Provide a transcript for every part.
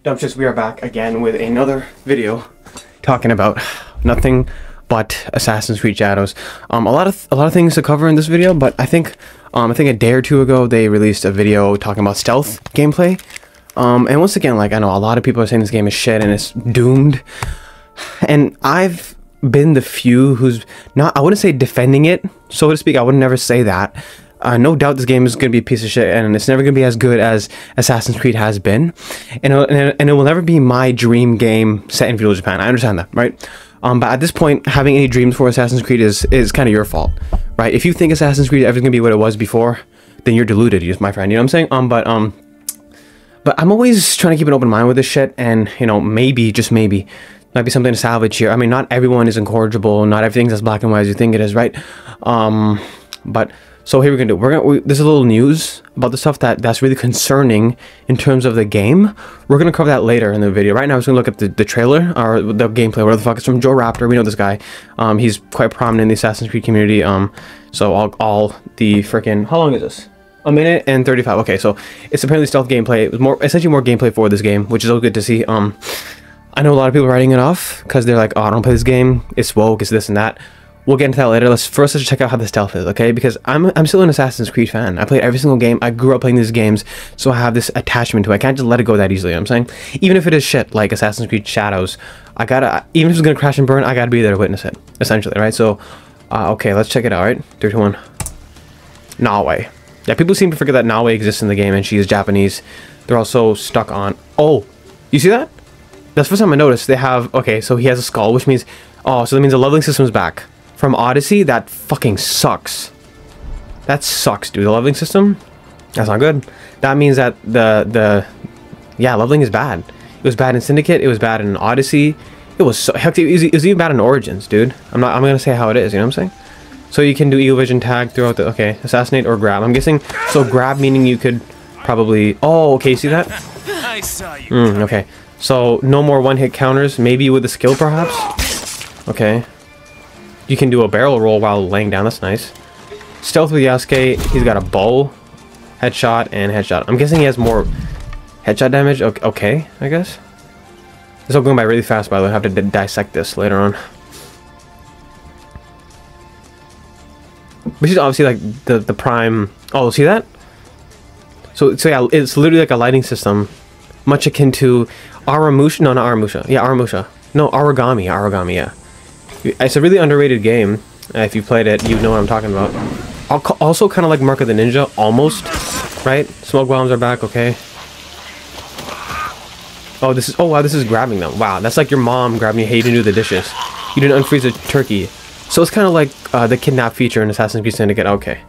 Dumpsters, we are back again with another video talking about nothing but Assassin's Creed Shadows. A lot of things to cover in this video, but I think a day or two ago they released a video talking about stealth gameplay. And once again, like, I know a lot of people are saying this game is shit and it's doomed, and I've been the few who's not, I wouldn't say defending it, so to speak. I would never say that. No doubt this game is going to be a piece of shit, and it's never going to be as good as Assassin's Creed has been. And it will never be my dream game set in feudal Japan. I understand that, right? But at this point, having any dreams for Assassin's Creed is kind of your fault, right? If you think Assassin's Creed everything's going to be what it was before, then you're deluded, my friend. You know what I'm saying? But I'm always trying to keep an open mind with this shit, and, you know, maybe, just maybe, might be something to salvage here. I mean, not everyone is incorrigible, not everything's as black and white as you think it is, right? But so here we're gonna do, there's a little news about the stuff that's really concerning in terms of the game. We're gonna cover that later in the video. Right now, I'm just gonna look at the trailer, or the gameplay, whatever the fuck. It's from Joe Raptor. We know this guy. He's quite prominent in the Assassin's Creed community. So all the freaking, how long is this? A minute and 35. Okay, so it's apparently stealth gameplay. It was essentially more gameplay for this game, which is all good to see. I know a lot of people are writing it off because they're like, oh, I don't play this game, it's woke, it's this and that. We'll get into that later. Let's check out how the stealth is, okay? Because I'm still an Assassin's Creed fan. I played every single game. I grew up playing these games, so I have this attachment to it. I can't just let it go that easily, you know what I'm saying? Even if it is shit, like Assassin's Creed Shadows, even if it's gonna crash and burn, I gotta be there to witness it, essentially, right? So, okay, let's check it out, right? 3, 2, 1. Naoe. Yeah, people seem to forget that Naoe exists in the game, and she is Japanese. They're also stuck on... Oh, you see that? That's the first time I noticed. They have... Okay, so he has a skull, which means... Oh, so that means the leveling system's back. From Odyssey, that fucking sucks. That sucks, dude. The leveling system? That's not good. That means that yeah, leveling is bad. It was bad in Syndicate. It was bad in Odyssey. It was so... Heck, it was even bad in Origins, dude. I'm gonna say how it is, you know what I'm saying? So you can do Eagle Vision tag throughout the... Okay, assassinate or grab. I'm guessing... So grab meaning you could probably... Oh, okay, see that? I saw you. Okay. So no more one-hit counters. Maybe with the skill, perhaps? Okay. You can do a barrel roll while laying down. That's nice. Stealth with Yasuke. He's got a bow, headshot, and headshot. I'm guessing he has more headshot damage. Okay, I guess. This is all going by really fast, by the way. I have to dissect this later on. Which is obviously like the prime... Oh, see that? So yeah, it's literally like a lighting system, much akin to Aramusha. No, not Aramusha. Yeah, Aramusha. No, Origami. Origami, yeah. It's a really underrated game. If you played it, you know what I'm talking about. Also kind of like Mark of the Ninja, almost, right? Smoke bombs are back, okay. Oh, this is... Oh, wow, this is grabbing them. Wow, that's like your mom grabbing you. Hey, you didn't do the dishes. You didn't unfreeze a turkey. So it's kind of like the kidnap feature in Assassin's Creed Syndicate. Okay.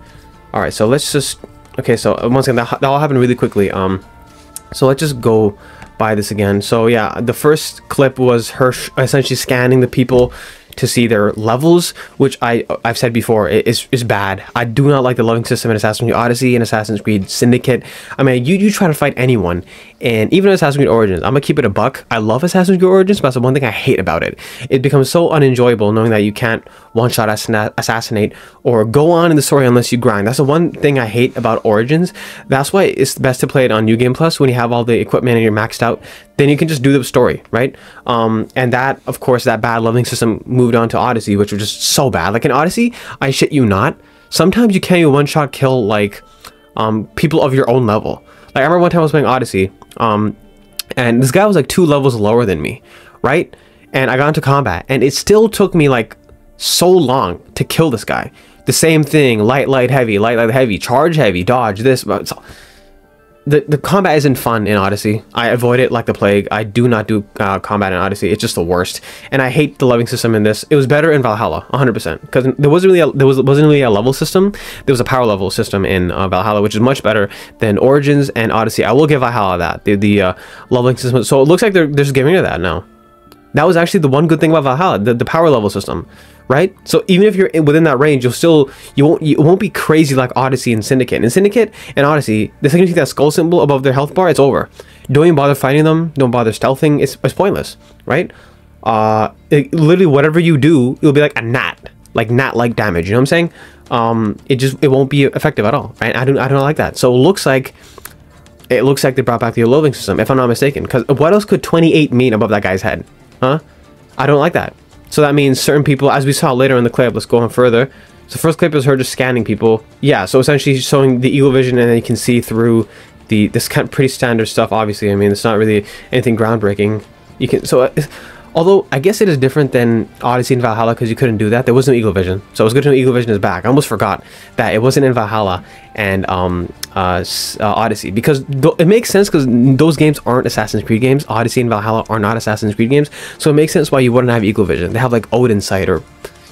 Alright, so let's just... Okay, so once again, that all happened really quickly. So let's just go by this again. So yeah, the first clip was her essentially scanning the people to see their levels, which I've said before is bad. I do not like the leveling system in Assassin's Creed Odyssey and Assassin's Creed Syndicate. I mean, you try to fight anyone, and even Assassin's Creed Origins, I'm gonna keep it a buck. I love Assassin's Creed Origins, but that's the one thing I hate about it. It becomes so unenjoyable knowing that you can't one-shot assassinate or go on in the story unless you grind. That's the one thing I hate about Origins. That's why it's best to play it on New Game Plus when you have all the equipment and you're maxed out. Then you can just do the story, right? And that, of course, that bad leveling system moved on to Odyssey, which was just so bad. Like in Odyssey, I shit you not, sometimes you can't even one-shot kill like people of your own level. Like I remember one time I was playing Odyssey, and this guy was like 2 levels lower than me, right? And I got into combat, and it still took me like so long to kill this guy. The same thing, light, heavy, light, heavy, charge, heavy, dodge, this. The combat isn't fun in Odyssey. I avoid it like the plague. I do not do combat in Odyssey. It's just the worst. And I hate the leveling system in this. It was better in Valhalla, 100%. Because there wasn't really a level system. There was a power level system in Valhalla, which is much better than Origins and Odyssey. I will give Valhalla that. The leveling system. So it looks like they're just getting rid of that now. That was actually the one good thing about Valhalla, the power level system, right? So even if you're within that range, you won't be crazy like Odyssey and Syndicate. In Syndicate and Odyssey, the second you see that skull symbol above their health bar, it's over. Don't even bother fighting them. Don't bother stealthing. It's pointless, right? Literally whatever you do, it'll be like a gnat, like gnat-like damage. You know what I'm saying? It won't be effective at all, right? I don't like that. So it looks like it looks like they brought back the loathing system, if I'm not mistaken. Because what else could 28 mean above that guy's head? Huh? I don't like that. So that means certain people, as we saw later in the clip, let's go on further. So the first clip is her just scanning people. Yeah, so essentially she's showing the eagle vision, and then you can see through this kind of pretty standard stuff, obviously. I mean, it's not really anything groundbreaking. You can, so although I guess it is different than Odyssey and Valhalla because you couldn't do that. There was no eagle vision, so it was good to know eagle vision is back. I almost forgot that it wasn't in Valhalla and Odyssey, because it makes sense because those games aren't Assassin's Creed games. Odyssey and Valhalla are not Assassin's Creed games, so it makes sense why you wouldn't have eagle vision. They have like Odin sight or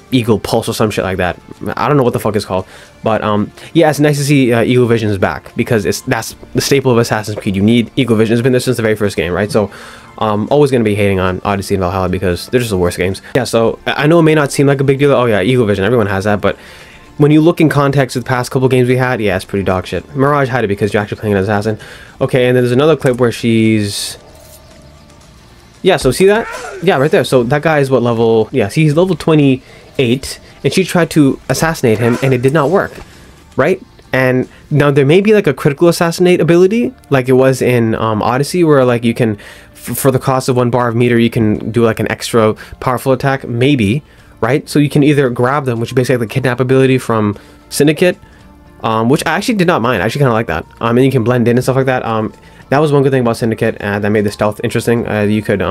eagle pulse or some shit like that. I don't know what the fuck it's called, but yeah, it's nice to see eagle vision is back, because that's the staple of Assassin's Creed. You need eagle vision. It's been there since the very first game, right? So always going to be hating on Odyssey and Valhalla because they're just the worst games. Yeah, so I know it may not seem like a big deal. Oh yeah, eagle vision, everyone has that, but when you look in context of the past couple games we had, yeah, it's pretty dog shit. Mirage had it because you're actually playing an assassin. Okay, and then there's another clip where she's... Yeah, so see that? Yeah, right there. So that guy is what level... Yeah, see, he's level 28, and she tried to assassinate him, and it did not work, right? And now there may be like a critical assassinate ability, like it was in Odyssey, where like you can, for the cost of 1 bar of meter, you can do like an extra powerful attack, maybe, right? So you can either grab them, which is basically the kidnap ability from Syndicate, which I actually did not mind. I actually kind of like that. And you can blend in and stuff like that. That was one good thing about Syndicate, and that made the stealth interesting. You could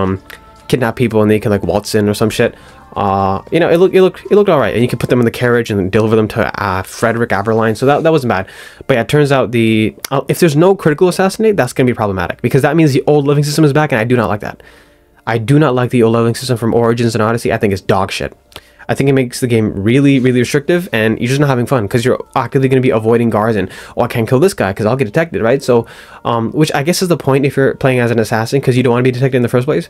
kidnap people and they can like waltz in or some shit. You know, it looked all right, and you could put them in the carriage and deliver them to Frederick Aberline, so that wasn't bad. But yeah, it turns out if there's no critical assassinate, that's gonna be problematic, because that means the old living system is back, and I do not like that. I do not like the old living system from Origins and Odyssey. I think it's dog shit. I think it makes the game really, really restrictive, and you're just not having fun because you're actively going to be avoiding guards and, oh, I can't kill this guy because I'll get detected, right? So, which I guess is the point if you're playing as an assassin, because you don't want to be detected in the first place.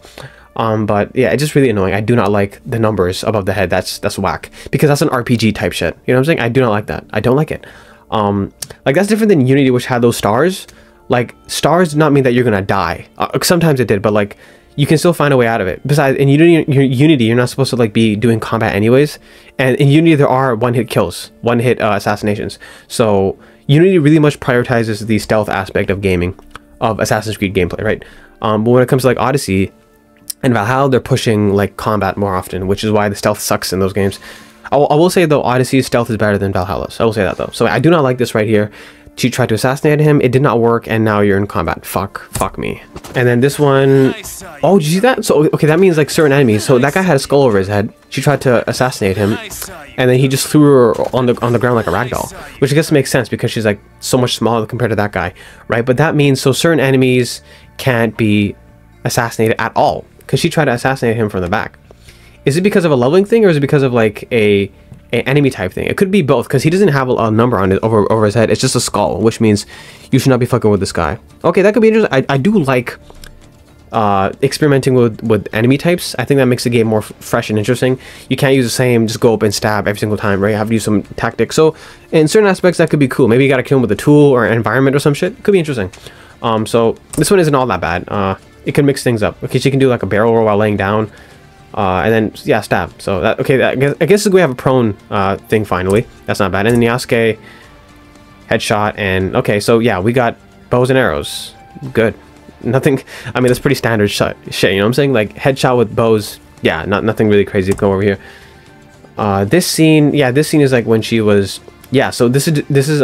But yeah, it's just really annoying. I do not like the numbers above the head. That's whack, because that's an RPG type shit. You know what I'm saying? I do not like that. I don't like it. Like that's different than Unity, which had those stars. Like stars did not mean that you're gonna die. Sometimes it did, but like you can still find a way out of it. Besides, in Unity, you're not supposed to like be doing combat anyways. And in Unity, there are one-hit kills, one-hit assassinations. So Unity really much prioritizes the stealth aspect of gaming, of Assassin's Creed gameplay, right? But when it comes to like Odyssey and Valhalla, they're pushing like combat more often, which is why the stealth sucks in those games. I will say though, Odyssey's stealth is better than Valhalla's. I will say that though. So I do not like this right here. She tried to assassinate him, it did not work, and now you're in combat. Fuck me. And then this one, oh, did you see that? So okay, that means like certain enemies. So that guy had a skull over his head. She tried to assassinate him, and then he just threw her on the ground like a ragdoll, which I guess makes sense because she's like so much smaller compared to that guy, right? But that means so certain enemies can't be assassinated at all because she tried to assassinate him from the back. Is it because of a leveling thing, or is it because of like a enemy type thing? It could be both, because he doesn't have a number on it over his head. It's just a skull, which means you should not be fucking with this guy. Okay, that could be interesting. I do like experimenting with enemy types. I think that makes the game more fresh and interesting. You can't use the same just go up and stab every single time, right? You have to use some tactics. So in certain aspects that could be cool. Maybe you gotta kill him with a tool or an environment or some shit. Could be interesting. So this one isn't all that bad. It can mix things up. Okay, so you can do like a barrel roll while laying down. And then, yeah, stab. So, that, okay, I guess we have a prone thing finally. That's not bad. And then Yasuke, headshot, and, okay, so, yeah, we got bows and arrows. Good. Nothing, I mean, that's pretty standard shit, you know what I'm saying? Like, headshot with bows, yeah, nothing really crazy to go over here. This scene is like when she was, yeah, so this is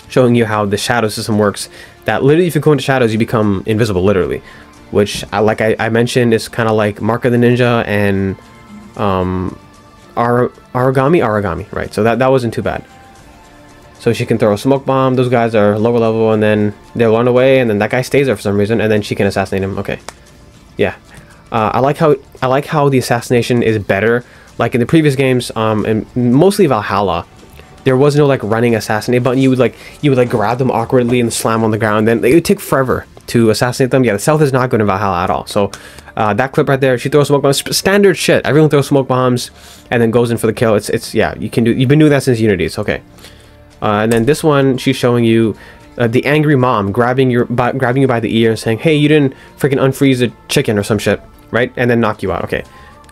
showing you how the shadow system works. That literally, if you go into shadows, you become invisible, literally. Which, like I mentioned, is kind of like Mark of the Ninja and Aragami, right? So that wasn't too bad. So she can throw a smoke bomb. Those guys are lower level, and then they'll run away, and then that guy stays there for some reason, and then she can assassinate him. Okay, yeah. I like how the assassination is better. Like in the previous games, and mostly Valhalla, there was no like running assassinate button. You would like grab them awkwardly and slam on the ground. Then it would take forever to assassinate them. Yeah, the stealth is not good in Valhalla at all. So that clip right there, she throws smoke bombs. Standard shit. Everyone throws smoke bombs and then goes in for the kill. It's yeah, you've been doing that since Unity. It's okay. And then this one, she's showing you the angry mom grabbing you by the ear and saying, "Hey, you didn't freaking unfreeze a chicken or some shit, right?" And then knock you out. Okay,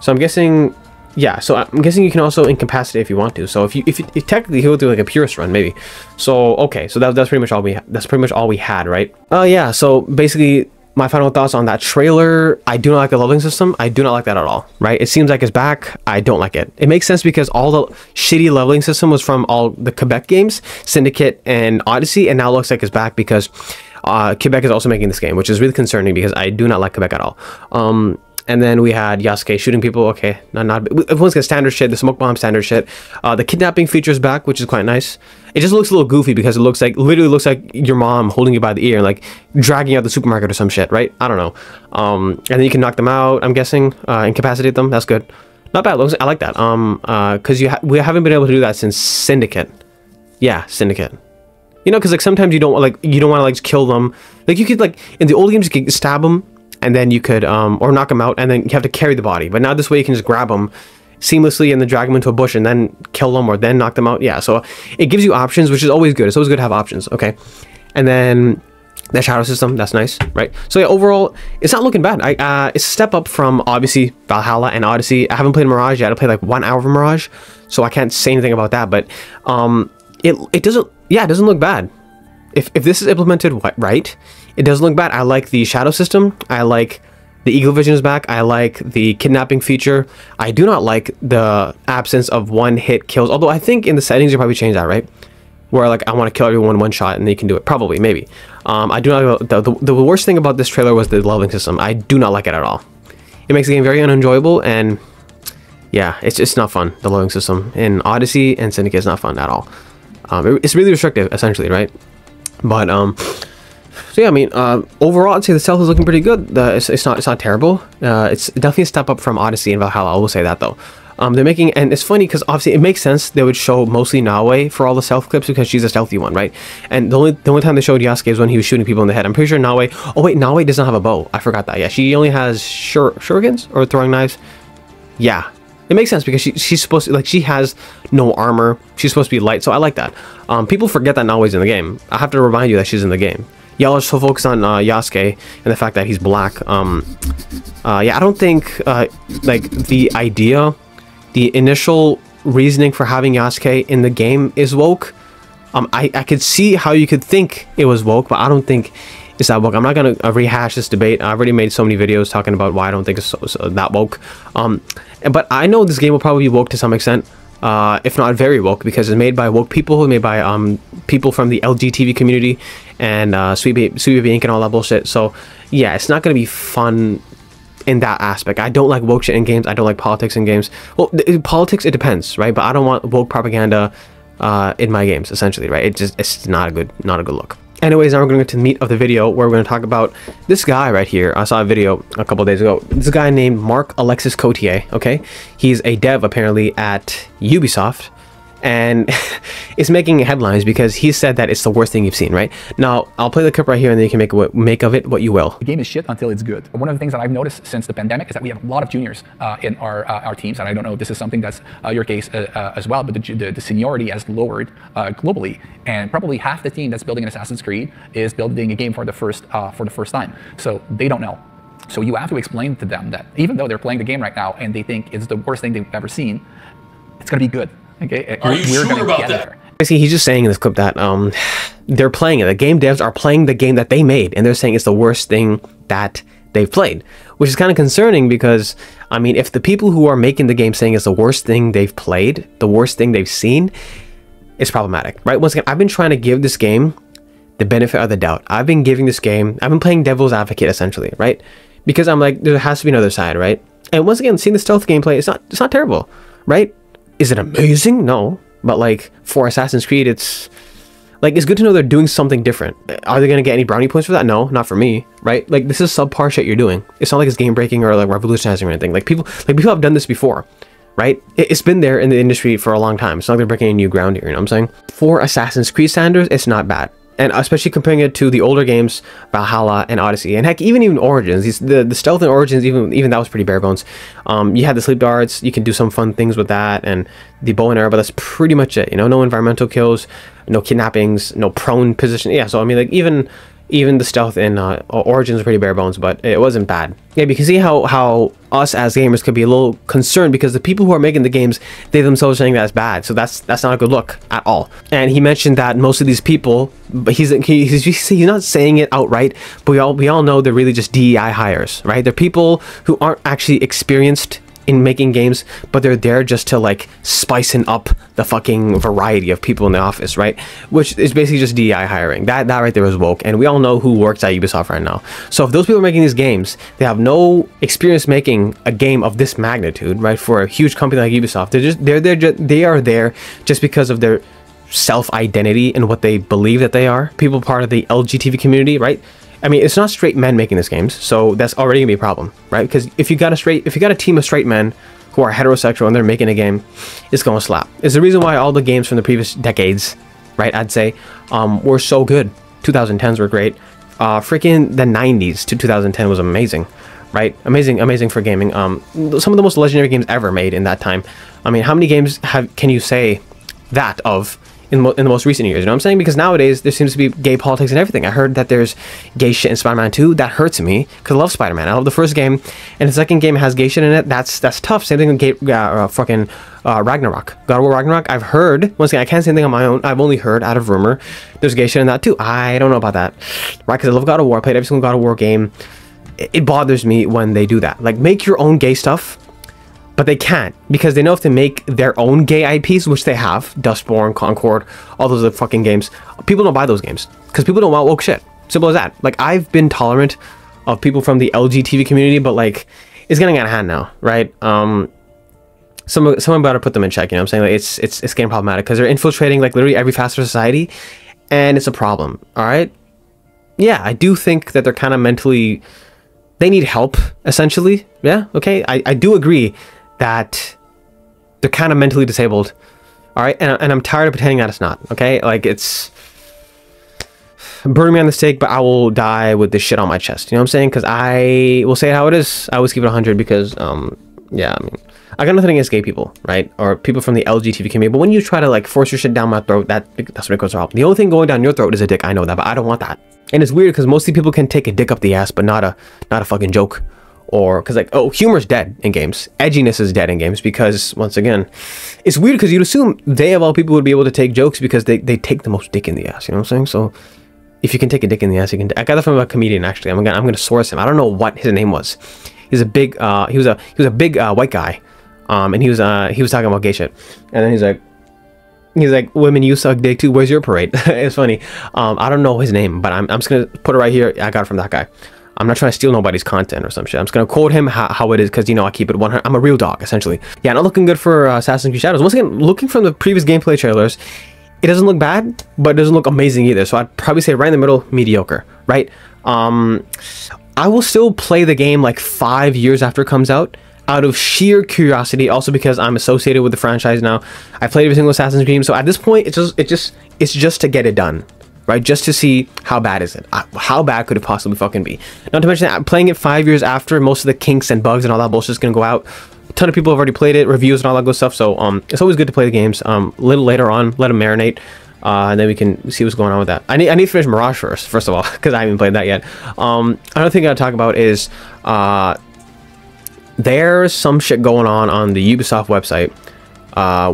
so I'm guessing Yeah, so I'm guessing you can also incapacitate if you want to. So if technically he'll do like a purist run maybe. So okay, so that's pretty much all we had, right? Yeah. So basically, my final thoughts on that trailer: I do not like the leveling system. I do not like that at all. Right? It seems like it's back. I don't like it. It makes sense because all the shitty leveling system was from all the Quebec games, Syndicate and Odyssey, and now it looks like it's back because Quebec is also making this game, which is really concerning because I do not like Quebec at all. And then we had Yasuke shooting people. Okay, not everyone's got standard shit. The smoke bomb standard shit. The kidnapping feature's back, which is quite nice. It just looks a little goofy because it literally looks like your mom holding you by the ear and like dragging you out the supermarket or some shit, right? I don't know. And then you can knock them out. I'm guessing incapacitate them. That's good. Not bad. I like that. Because we haven't been able to do that since Syndicate. Yeah, Syndicate. You know, because like sometimes you don't want to like kill them. Like you could like in the old games you could stab them. And then you could, or knock them out, and then you have to carry the body. But now this way you can just grab them seamlessly and then drag them into a bush and then kill them or then knock them out. Yeah, so it gives you options, which is always good. It's always good to have options, okay? And then the shadow system, that's nice, right? So yeah, overall, it's not looking bad. It's a step up from, obviously, Valhalla and Odyssey. I haven't played Mirage yet. I played like 1 hour of Mirage, so I can't say anything about that. But it doesn't look bad. If this is implemented right, it doesn't look bad. I like the shadow system. I like the eagle vision is back. I like the kidnapping feature. I do not like the absence of one-hit kills. Although I think in the settings you probably change that, right? Where like I want to kill everyone one shot and they can do it. Probably, maybe. I do not. The worst thing about this trailer was the leveling system. I do not like it at all. It makes the game very unenjoyable, and yeah, it's just not fun. The leveling system in Odyssey and Syndicate is not fun at all. It's really restrictive, essentially, right? But so yeah, I mean, overall, I'd say the stealth is looking pretty good. It's not terrible. It's definitely a step up from Odyssey and Valhalla. I will say that though. They're making, and it's funny because obviously it makes sense they would show mostly Naoe for all the stealth clips because she's a stealthy one, right? And the only time they showed Yasuke is when he was shooting people in the head. I'm pretty sure Naoe. Oh wait, Naoe does not have a bow. I forgot that. Yeah, she only has shurikens or throwing knives. Yeah. It makes sense because she's supposed to, like, she has no armor. She's supposed to be light, so I like that. People forget that Naoe's in the game. I have to remind you that she's in the game. Y'all are so focused on Yasuke and the fact that he's black. Yeah, I don't think, like, the initial reasoning for having Yasuke in the game is woke. I could see how you could think it was woke, but I don't think it's that woke. I'm not going to rehash this debate. I've already made so many videos talking about why I don't think it's so that woke. But I know this game will probably be woke to some extent, if not very woke, because it's made by woke people, made by people from the LGTV community and Sweet Baby Inc. and all that bullshit. So yeah, it's not going to be fun in that aspect. I don't like woke shit in games. I don't like politics in games. Well, politics, it depends, right? But I don't want woke propaganda in my games, essentially, right? It's not a good look. Anyways, now we're going to get to the meat of the video where we're going to talk about this guy right here. I saw a video a couple days ago. This guy named Marc Alexis Cotier, okay? He's a dev apparently at Ubisoft and is making headlines because he said that it's the worst thing you've seen, right? Now, I'll play the clip right here and then you can make of it what you will. The game is shit until it's good. One of the things that I've noticed since the pandemic is that we have a lot of juniors in our teams, and I don't know if this is something that's your case as well, but the seniority has lowered globally, and probably half the team that's building an Assassin's Creed is building a game for the first time. So they don't know. So you have to explain to them that even though they're playing the game right now and they think it's the worst thing they've ever seen, it's going to be good. Okay, are you sure about that? Basically, he's just saying in this clip that they're playing it. The game devs are playing the game that they made, and they're saying it's the worst thing that they've played, which is kind of concerning because, I mean, if the people who are making the game saying it's the worst thing they've played, the worst thing they've seen, it's problematic, right? Once again, I've been trying to give this game the benefit of the doubt. I've been playing devil's advocate, essentially, right? Because I'm like, there has to be another side, right? And once again, seeing the stealth gameplay, it's not terrible, right? Is it amazing? No. But like for Assassin's Creed, it's good to know they're doing something different. Are they going to get any brownie points for that? No, not for me, right? Like this is subpar shit you're doing. It's not like it's game breaking or like revolutionizing or anything. Like people have done this before, right? It's been there in the industry for a long time. It's not like they're breaking any new ground here, you know what I'm saying? For Assassin's Creed standards, it's not bad. And especially comparing it to the older games, Valhalla and Odyssey, and heck, even Origins. The stealth in Origins, even that was pretty bare bones. You had the sleep darts. You can do some fun things with that, and the bow and arrow. But that's pretty much it. You know, no environmental kills, no kidnappings, no prone position. Yeah. So I mean, like even Even the stealth in Origins was pretty bare bones, but it wasn't bad. Yeah, you can see how us as gamers could be a little concerned because the people who are making the games, they themselves are saying that's bad. So that's not a good look at all. And he mentioned that most of these people, but he's not saying it outright, but we all know they're really just DEI hires, right? They're people who aren't actually experienced in making games, but they're there just to like spicing up the fucking variety of people in the office, right? Which is basically just DEI hiring. That right there is woke, and we all know who works at Ubisoft right now. So if those people are making these games, they have no experience making a game of this magnitude, right? For a huge company like Ubisoft, they are there just because of their self-identity and what they believe that they are. People part of the LGTB community, right? I mean, it's not straight men making these games, so that's already gonna be a problem, right? Because if you got a team of straight men who are heterosexual and they're making a game, it's gonna slap. It's the reason why all the games from the previous decades, right? I'd say, were so good. 2010s were great. Freaking the 90s to 2010 was amazing, right? Amazing for gaming. Some of the most legendary games ever made in that time. I mean, how many games can you say that of in the most recent years, you know what I'm saying? Because nowadays there seems to be gay politics and everything. I heard that there's gay shit in Spider-Man 2. That hurts me because I love Spider-Man. I love the first game, and the second game has gay shit in it. That's tough. Same thing with Ragnarok. God of War Ragnarok. I've heard, once again, I can't say anything on my own. I've only heard out of rumor there's gay shit in that too. I don't know about that, right? Because I love God of War. I played every single God of War game. It bothers me when they do that. Like, make your own gay stuff. But they can't, because they know if they make their own gay IPs, which they have, Dustborn, Concord, all those other fucking games, people don't buy those games because people don't want woke shit. Simple as that. Like, I've been tolerant of people from the LGTB community, but like, it's getting out of hand now, right? Someone better put them in check. You know what I'm saying? Like, it's getting problematic because they're infiltrating like literally every facet of society, and it's a problem. All right. Yeah, I do think that they're kind of mentally, they need help essentially. Yeah. Okay. I do agree that they're kind of mentally disabled, all right, and I'm tired of pretending that it's not, okay? Like, it's burn me on the stake, but I will die with this shit on my chest, you know what I'm saying? Because I will say it how it is. I always keep it 100 because, yeah, I mean, I got nothing against gay people, right, or people from the LGBTQ community, but when you try to, like, force your shit down my throat, that's when it goes wrong. The only thing going down your throat is a dick, I know that, but I don't want that. And it's weird because mostly people can take a dick up the ass, but not a fucking joke. Or because, like, oh, humor's dead in games, edginess is dead in games, because once again, it's weird because you'd assume they of all people would be able to take jokes because they take the most dick in the ass, you know what I'm saying? So if you can take a dick in the ass, you can. I got that from a comedian, actually. I'm gonna source him. I don't know what his name was. He's a big he was a big white guy, and he was talking about gay shit, and then he's like, women, you suck dick too, where's your parade? It's funny. I don't know his name, but I'm just gonna put it right here. I got it from that guy. I'm not trying to steal nobody's content or some shit. I'm just gonna quote him how it is, because, you know, I keep it 100. I'm a real dog, essentially. Yeah, not looking good for Assassin's Creed Shadows. Once again, looking from the previous gameplay trailers, it doesn't look bad, but it doesn't look amazing either. So I'd probably say right in the middle, mediocre, right? I will still play the game like 5 years after it comes out of sheer curiosity, also because I'm associated with the franchise now. I played every single Assassin's Creed game, so at this point, it's just to get it done. Right, just to see how bad is it. How bad could it possibly fucking be? Not to mention that playing it 5 years after, most of the kinks and bugs and all that bullshit is gonna go out. A ton of people have already played it, reviews and all that good stuff. So it's always good to play the games a little later on, let them marinate, and then we can see what's going on with that. I need to finish Mirage first of all, because I haven't played that yet. Another thing I gotta talk about is there's some shit going on the Ubisoft website,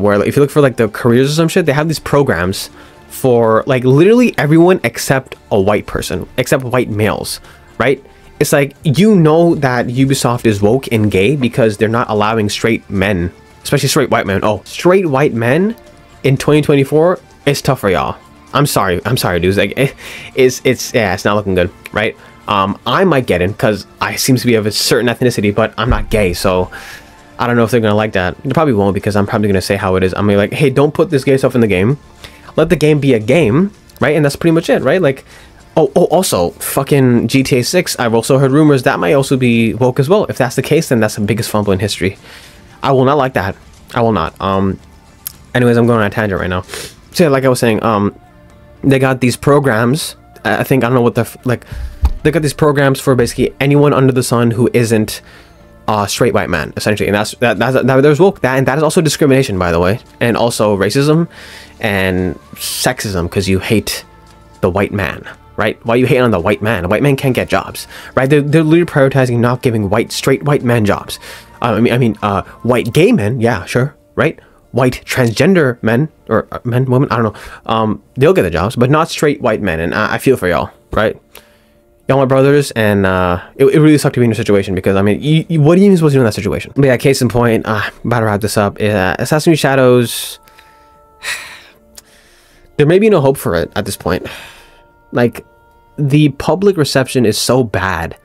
where if you look for like the careers or some shit, they have these programs for like literally everyone except a white person, except white males, right? It's like, you know that Ubisoft is woke and gay because they're not allowing straight men, especially straight white men. Oh, straight white men in 2024, it's tough for y'all. I'm sorry, dudes. Like, it's not looking good, right? I might get in because I seem to be of a certain ethnicity, but I'm not gay, so I don't know if they're gonna like that. They probably won't, because I'm probably gonna say how it is. I'm gonna be like, hey, don't put this gay stuff in the game. Let the game be a game, right? And that's pretty much it, right? Like, also, fucking GTA 6, I've also heard rumors that might also be woke as well. If that's the case, then that's the biggest fumble in history. I will not like that. I will not. Anyways, I'm going on a tangent right now. So yeah, like I was saying, they got these programs. I think, I don't know what they got these programs for basically anyone under the sun who isn't straight white man, essentially. And there's woke, and that is also discrimination, by the way, and also racism and sexism, because you hate the white man, right? Why are you hating on the white man? A white man can't get jobs, right? They're literally prioritizing not giving straight white men jobs. White gay men, yeah, sure, right? White transgender men, or men, women, I don't know. They'll get the jobs, but not straight white men. And I feel for y'all, right? Y'all my brothers, and it really sucked to be in your situation, because, I mean, what are you even supposed to do in that situation? But yeah, case in point, about to wrap this up, Assassin's Creed Shadows, there may be no hope for it at this point. Like, the public reception is so bad,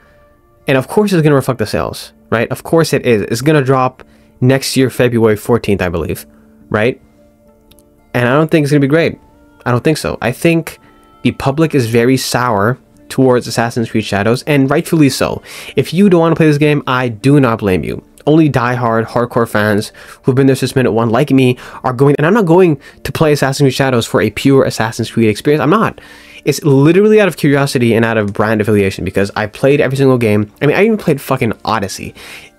and of course it's going to reflect the sales, right? Of course it is. It's going to drop next year, February 14th, I believe, right? And I don't think it's going to be great. I don't think so. I think the public is very sour towards Assassin's Creed Shadows, and rightfully so. If you don't want to play this game, I do not blame you. Only die-hard, hardcore fans who've been there since minute one, like me, are going, and I'm not going to play Assassin's Creed Shadows for a pure Assassin's Creed experience. I'm not. It's literally out of curiosity and out of brand affiliation, because I played every single game. I mean, I even played fucking Odyssey.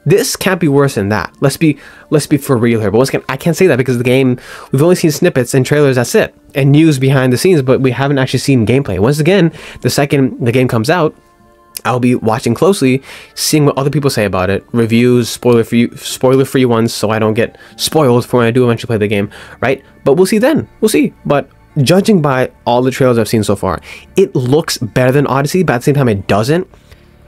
This can't be worse than that. Let's be for real here. But once again, I can't say that because the game, we've only seen snippets and trailers, that's it. And news behind the scenes, but we haven't actually seen gameplay. Once again, the second the game comes out, I'll be watching closely, seeing what other people say about it, reviews, spoiler-free ones, so I don't get spoiled for when I do eventually play the game, right? But we'll see then. We'll see. But judging by all the trailers I've seen so far, it looks better than Odyssey, but at the same time it doesn't.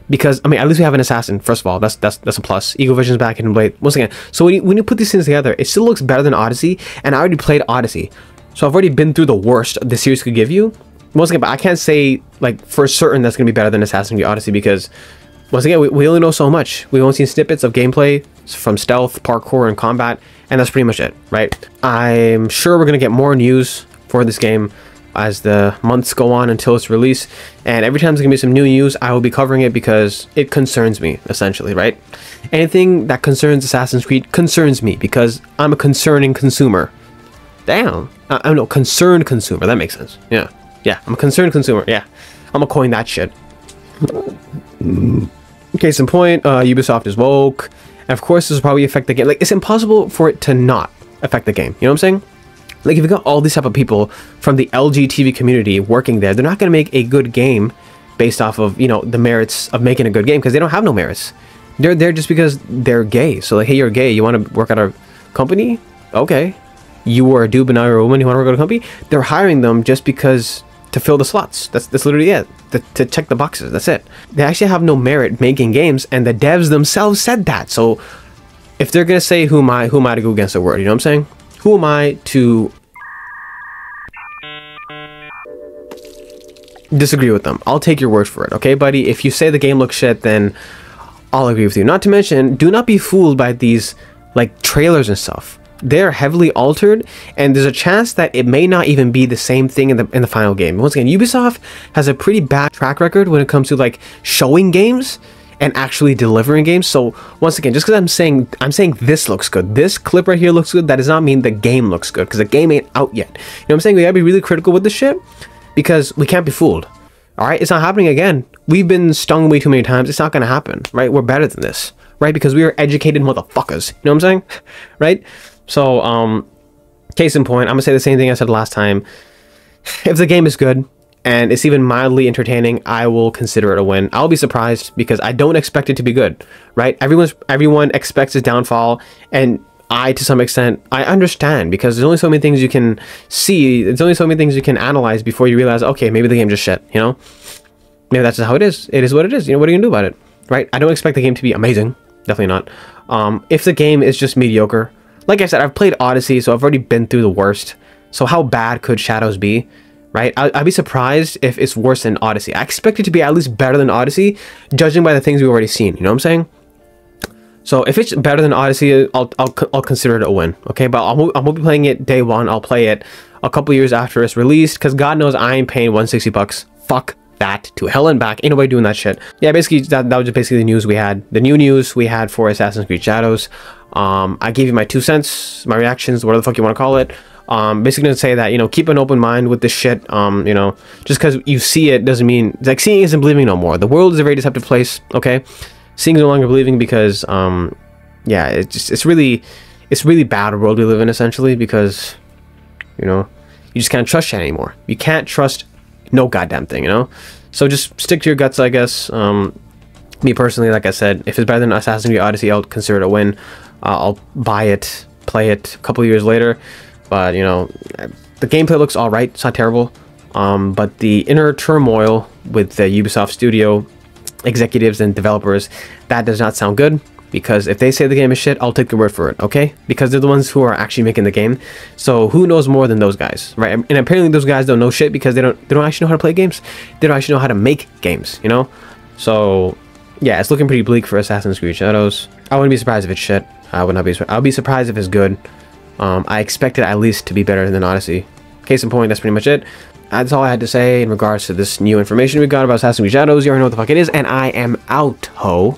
Because, I mean, at least we have an assassin, first of all. That's a plus. Eagle Vision's back in Blade. Once again, so when you put these things together, it still looks better than Odyssey, and I already played Odyssey. So I've already been through the worst the series could give you. Once again, but I can't say, like, for certain that's going to be better than Assassin's Creed Odyssey, because, once again, we only know so much. We've only seen snippets of gameplay from stealth, parkour, and combat, and that's pretty much it, right? I'm sure we're going to get more news for this game as the months go on until its release, and every time there's gonna be some new news, I will be covering it because it concerns me, essentially, right? Anything that concerns Assassin's Creed concerns me, because I'm a concerning consumer. Damn. I don't know, concerned consumer, that makes sense. Yeah, I'm a concerned consumer, yeah. I'm gonna coin that shit. Case in point, Ubisoft is woke, and of course this will probably affect the game. Like, it's impossible for it to not affect the game, you know what I'm saying? Like, if you got all these type of people from the LGTV community working there, they're not going to make a good game based off of, you know, the merits of making a good game, because they don't have no merits. They're there just because they're gay. So, like, hey, you're gay, you want to work at our company? Okay. You were a dude, but now you're a woman, you want to work at a company? They're hiring them just because to fill the slots. That's literally it. To check the boxes. That's it. They actually have no merit making games, and the devs themselves said that. So, if they're going to say, who am I to go against the word? You know what I'm saying? Who am I to disagree with them? I'll take your word for it, okay, buddy? If you say the game looks shit, then I'll agree with you. Not to mention, do not be fooled by these, like, trailers and stuff. They're heavily altered, and there's a chance that it may not even be the same thing in the final game. Once again, Ubisoft has a pretty bad track record when it comes to, like, showing games and actually delivering games. So once again, just because I'm saying this looks good, this clip right here looks good, that does not mean the game looks good, because the game ain't out yet. You know what I'm saying? We gotta be really critical with this shit, because we can't be fooled. All right, it's not happening again. We've been stung way too many times. It's not gonna happen, right? We're better than this, right? Because we are educated motherfuckers. You know what I'm saying? Right? So, case in point, I'm gonna say the same thing I said last time. If the game is good and it's even mildly entertaining, I will consider it a win. I'll be surprised, because I don't expect it to be good, right? Everyone expects its downfall, and I, to some extent, I understand, because there's only so many things you can see, there's only so many things you can analyze before you realize, okay, maybe the game just shit, you know? Maybe that's just how it is. It is what it is. You know, what are you gonna do about it, right? I don't expect the game to be amazing. Definitely not. If the game is just mediocre, like I said, I've played Odyssey, so I've already been through the worst. So how bad could Shadows be? Right? I'd be surprised if it's worse than Odyssey. I expect it to be at least better than Odyssey, judging by the things we've already seen. You know what I'm saying? So if it's better than Odyssey, I'll consider it a win. Okay, but I won't be playing it day one. I'll play it a couple years after it's released, because God knows I ain't paying $160. Fuck that, to hell and back. Ain't nobody doing that shit. Yeah, basically that was just basically the news we had. The new news we had for Assassin's Creed Shadows. I gave you my 2 cents, my reactions, whatever the fuck you want to call it. Basically gonna say that, you know, keep an open mind with this shit. You know, just because you see it doesn't mean, like, seeing isn't believing no more. The world is a very deceptive place, okay? Seeing is no longer believing, because yeah, it's really bad world we live in, essentially, because, you know, you just can't trust shit anymore. You can't trust no goddamn thing, you know? So just stick to your guts, I guess. Me personally, like I said, if it's better than Assassin's Creed Odyssey, I'll consider it a win. I'll buy it, play it a couple years later. But, you know, the gameplay looks alright. It's not terrible. But the inner turmoil with the Ubisoft studio executives and developers, that does not sound good. Because if they say the game is shit, I'll take their word for it, okay? Because they're the ones who are actually making the game. So who knows more than those guys, right? And apparently those guys don't know shit because they don't actually know how to play games. They don't actually know how to make games, you know? So yeah, it's looking pretty bleak for Assassin's Creed Shadows. I wouldn't be surprised if it's shit. I would not be. I'll be surprised if it's good. I expect it at least to be better than Odyssey. Case in point, that's pretty much it. That's all I had to say in regards to this new information we got about Assassin's Creed Shadows. You already know what the fuck it is, and I am out, ho.